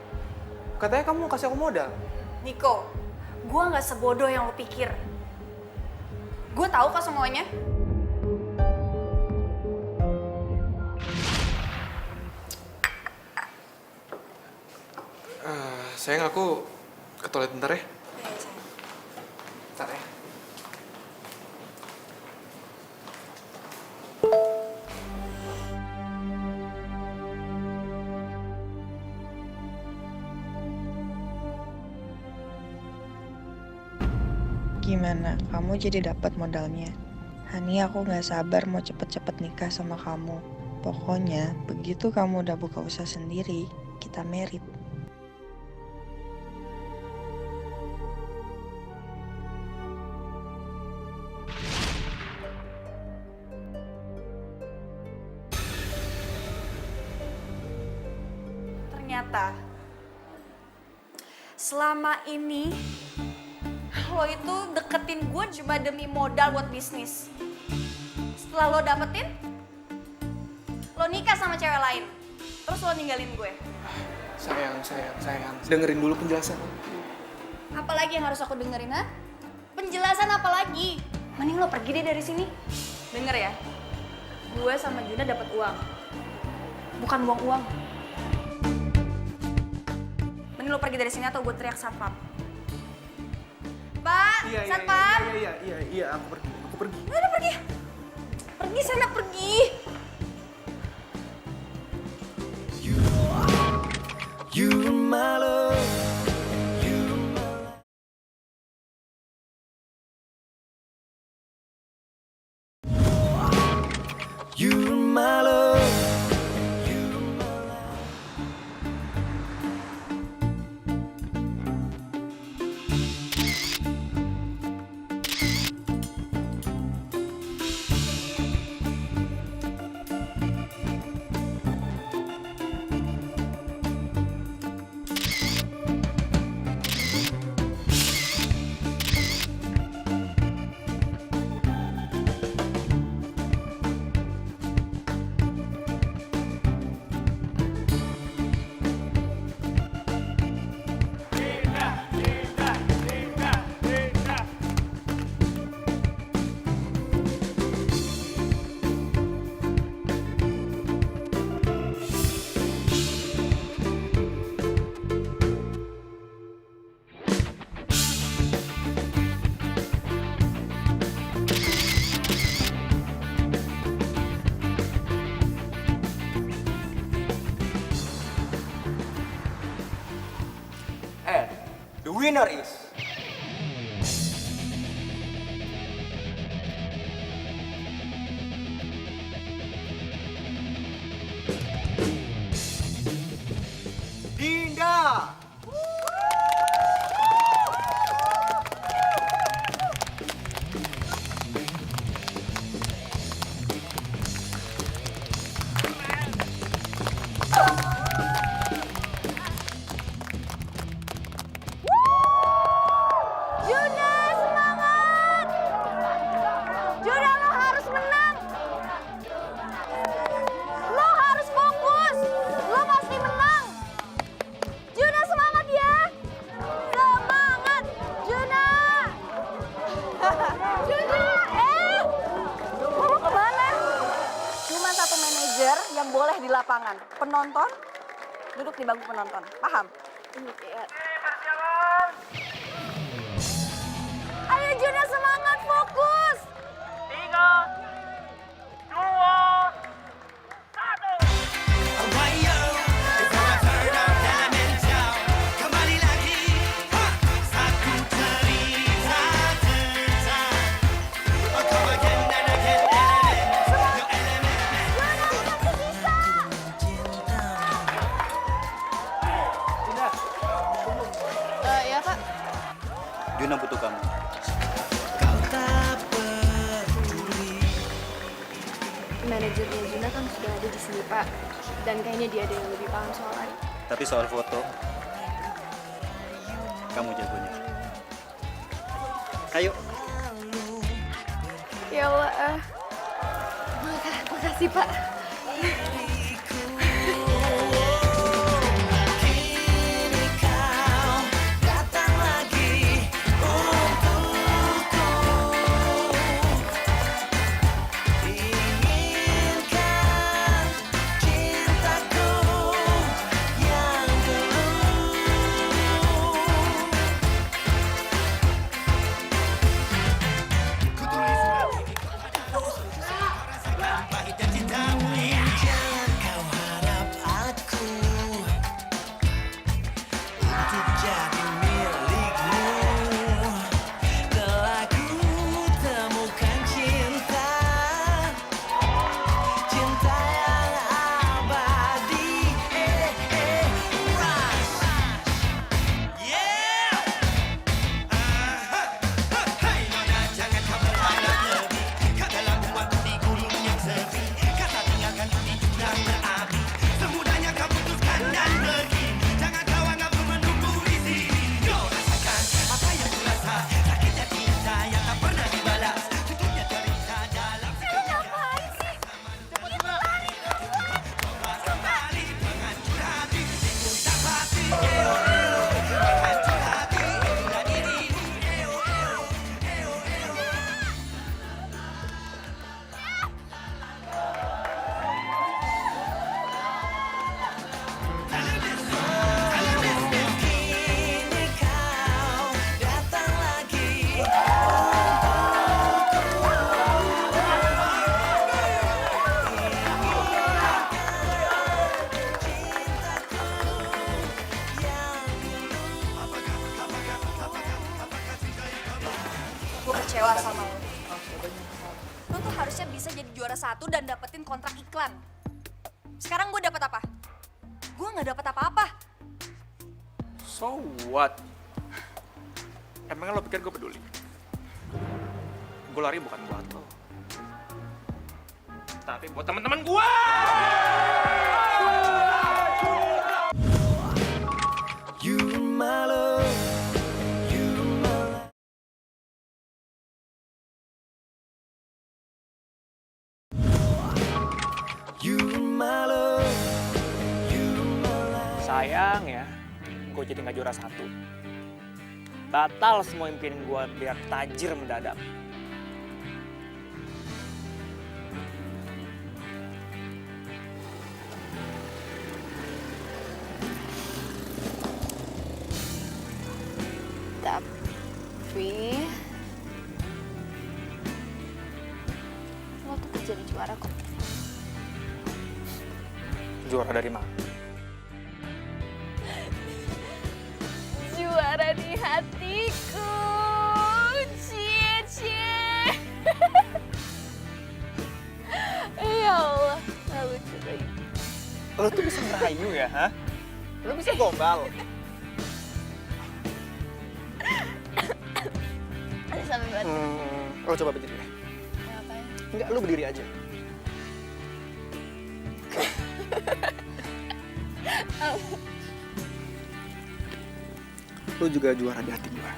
Katanya kamu mau kasih aku modal. Niko, gue nggak sebodoh yang lo pikir. Gue tahu kok semuanya. Sayang, aku ke toilet bentar ya. Bentar ya. Gimana? Kamu jadi dapat modalnya? Hani, aku nggak sabar mau cepet-cepet nikah sama kamu. Pokoknya, begitu kamu udah buka usaha sendiri, kita married. Ternyata selama ini lo itu deketin gue cuma demi modal buat bisnis. Setelah lo dapetin, lo nikah sama cewek lain. Terus lo ninggalin gue. Sayang. Dengerin dulu penjelasan. Apalagi yang harus aku dengerin, ha? Penjelasan apa lagi? Mending lo pergi deh dari sini. Denger ya, gue sama Juna dapat uang. Bukan buang uang. Mending lo pergi dari sini atau gue teriak satpam. Pak, satpam. Iya, aku pergi. Udah pergi. Pergi sana, pergi. You my love. You my love. And the winner is... Dinda! Juna, semangat! Juna, lo harus menang! Lo harus fokus! Lo pasti menang! Juna, semangat ya! Semangat! Juna! Juna! Lo kemana? Cuma satu manajer yang boleh di lapangan. Penonton duduk di bangku penonton. Paham? Iya. Ayo Juna, semangat, fokus! 3, 2, 1. Ayo, before I turn up elemental, kembali lagi, satu cerita tentang, oh come again and again and again, Ya Pak. Juna butuh kamu. kau tak peduli. Manajernya Juna kan sudah ada di sini Pak. Dan kayaknya dia ada yang lebih paham soal Ari. Tapi soal foto, Kamu jagonya. Ayo. Ya Allah. Makasih Pak. Gue kecewa sama lo. Lo tuh harusnya bisa jadi juara 1 dan dapetin kontrak iklan. Sekarang gue dapet apa? Gue nggak dapet apa-apa. So what? Emangnya lo pikir gue peduli? Gue lari bukan buat lo, tapi buat teman-teman gue. You my love, you my love. You my love, you my love. Sayang ya, gue jadi nggak juara 1. Batal semua impian gue biar tajir mendadak. Tapi lo tetap jadi juara kok. Juara dari mana? Juara di hatiku. Cie cie. Ya Allah, nggak lucu lagi. Lo tuh bisa ngerayu ya, ha? Lo bisa gombal. Ada sampai batu. Lo coba berdiri deh. Ngapain? Enggak, lo berdiri aja. Lo juga juara di hati gue.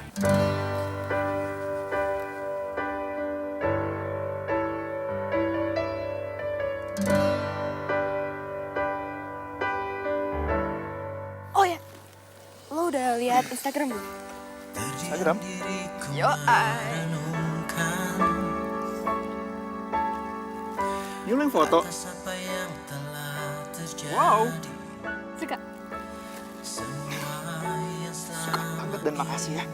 Oh ya, lo udah lihat Instagram belum? Instagram? Yo, Ini lo yang foto? Wow. Suka? Suka banget dan makasih ya.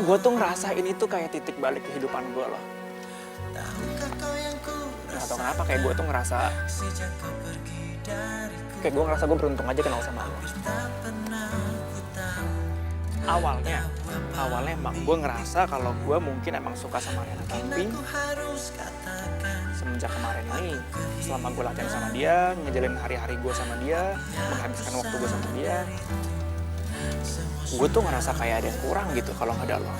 Gue tuh ngerasa ini tuh kayak titik balik kehidupan gue loh. Gak tau kenapa kayak gue tuh ngerasa gue beruntung aja kenal sama lo. Awalnya emang gue ngerasa kalau gue mungkin emang suka sama Rena, tapi semenjak kemarin ini, selama gue latihan sama dia, ngejalin hari-hari gue sama dia, menghabiskan waktu gue sama dia, gue tuh ngerasa kayak ada yang kurang gitu kalau nggak ada lo.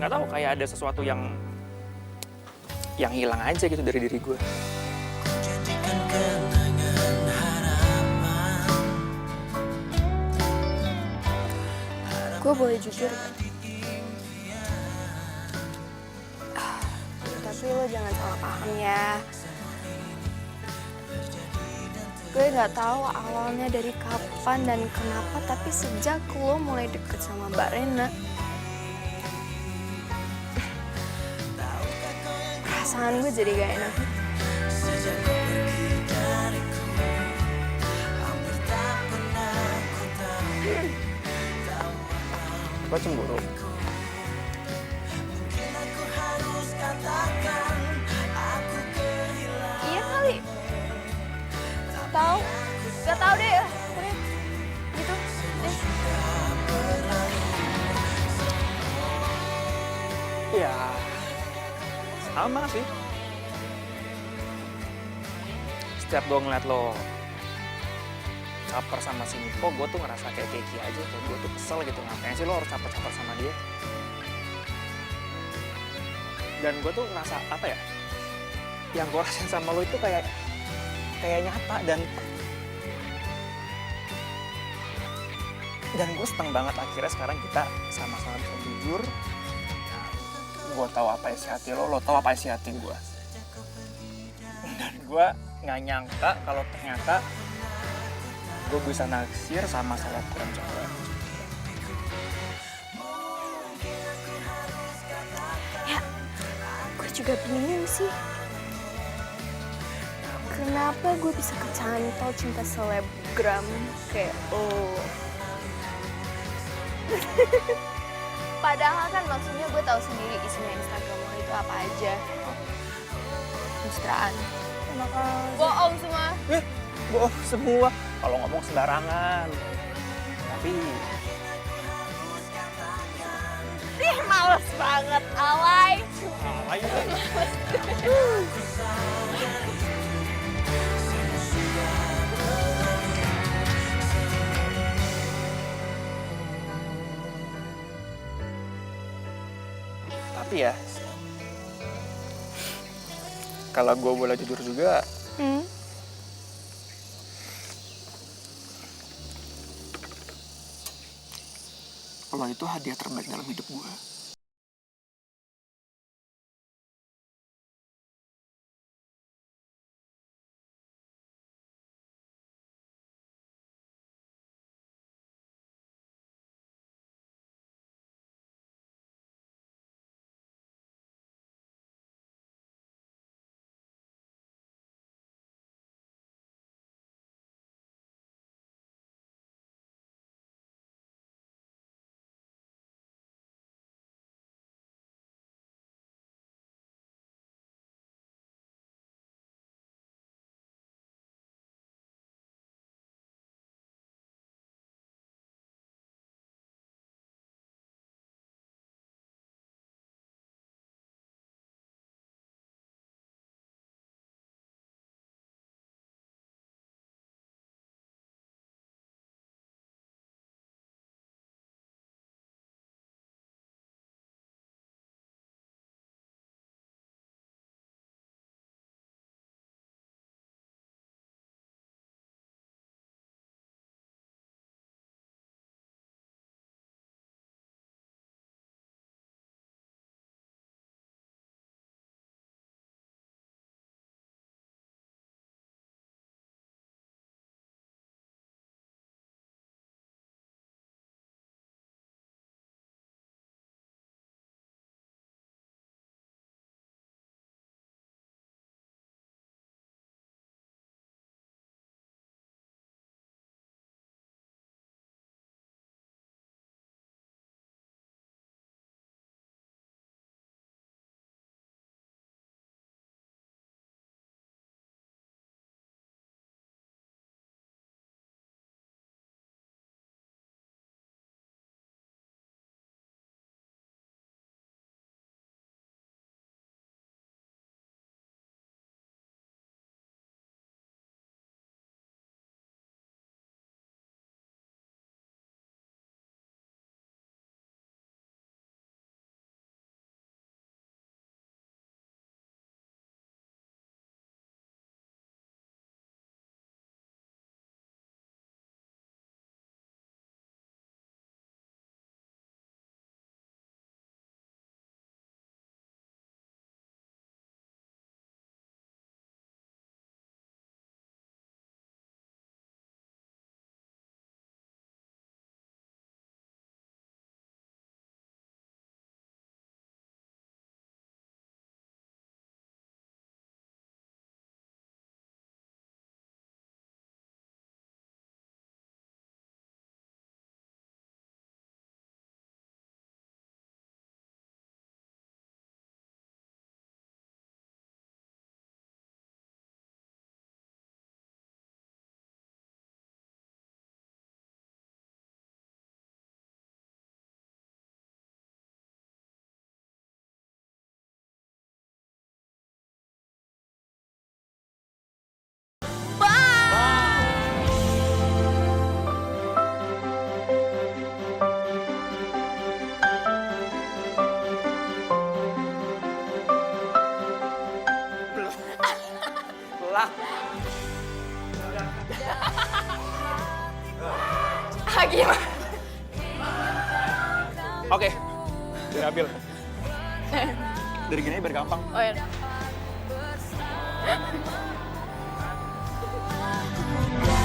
Nggak tahu, kayak ada sesuatu yang yang hilang aja gitu dari diri gue. Gue boleh jujur gak? Tapi lo jangan salah paham ya. Gue gak tahu awalnya dari kapan dan kenapa, tapi sejak lo mulai deket sama Mbak Rena, perasaan gue jadi gak enak. Lo cemburu? Iya kali. Tahu? Gak tahu deh. Gitu deh. Ya, sama sih. Setiap gue ngeliat lo caper sama si Niko, gue tuh ngerasa kayak keki aja. Kayak gue tuh kesel gitu, ngapain sih lo harus caper-caper sama dia. Dan gue tuh ngerasa, apa ya, yang gue rasain sama lo itu kayak nyata. Dan gue seneng banget akhirnya sekarang kita sama-sama bisa jujur. Gue tahu apa isi hati lo tahu apa isi hati gue. Dan gue nggak nyangka kalau ternyata gue bisa naksir sama selebgram cewek. Ya, gue juga bingung sih. Kenapa gue bisa kecantol cinta selebgram kayak lo? Padahal kan maksudnya gue tahu sendiri isinya Instagram lo itu apa aja. Pencitraan. Bohong semua. Bohong semua. Kalau ngomong sembarangan. Tapi males banget, alay. alay. Tapi ya, kalau gue boleh jujur juga, lo itu hadiah terbaik dalam hidup gue. Gimana? Oke, diambil. Dari gini biar gampang. Oh ya. Ku